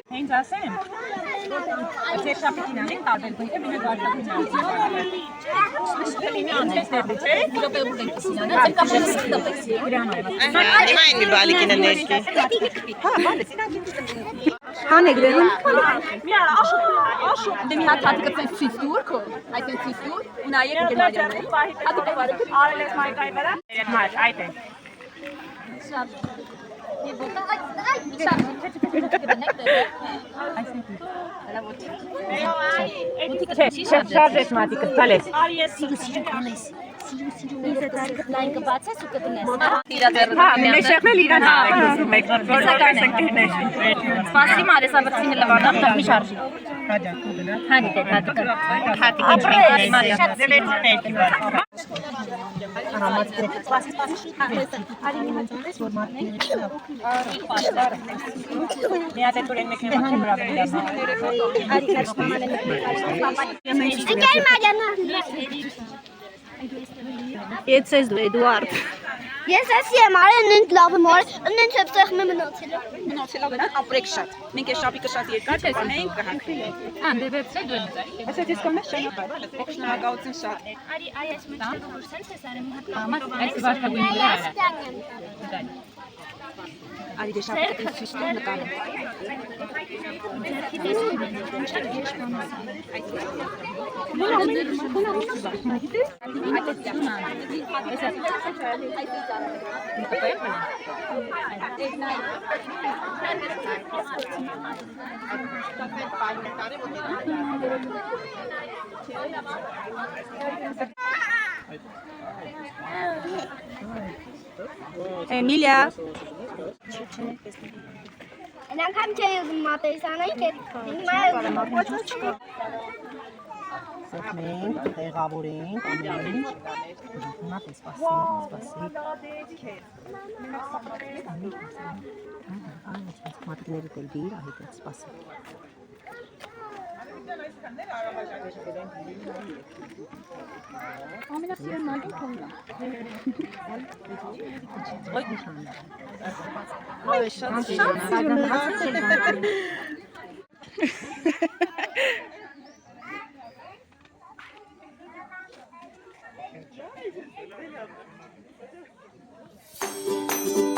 Հենց ասեմ, ձեր շապիկին անենք տարբեր բույթը մինը Այն մի բալիկին է ներքի։ Հան եք դերում։ Դե մի հատ հատիկը ցույց տուր քո, այդ ցույց տուր, ու նայեք Գերմանիայում։ Հատիկը բարը։ Արել ես մայկայի վրա։ Մայր, այդ է։ Շարժես մատիկը, տալես։ Լայն կբացես ու կտնես։ Մեր շեղնել իրան մեկ որպես ընկերներ։ Սպասի մարեսա վրցինը լվանավ, դա մի շարժի։ Հանի դե հատիկը։ Մի հատ է տուրեն մեկ նեման չմրա Ես ես դու Էդուարդ։ Ես ասի եմ արել նույն լավը մոր, նույն չեպսեղ մը մնացել։ Մնացել է վրան ապրեք շատ։ Մենք այս շապիկը շատ երկար չկանենք կհակվենք։ Դե վեպսը դու ես։ Այսպես ես կամես շնորհակալ։ Շնորհակալություն շատ։ Արի այս մեջ դու սենց ես արել մի հատ։ Այս վարդագույնը դրա։ Արի դե շապիկը ցույց տուր նկարում։ Էմիլիա։ Են անգամ չէի ուզում մատերիսանային կետ, հիմա է ուզում մատերիսանային։ Սեփնենք, տեղավորենք, ամեն ինչ։ Հիմա սպասի։ Մատիկները դել դիր, ահիտ սպասի։ Ամենասիրուն մալին քոնն է։ Այ շատ սիրուն է։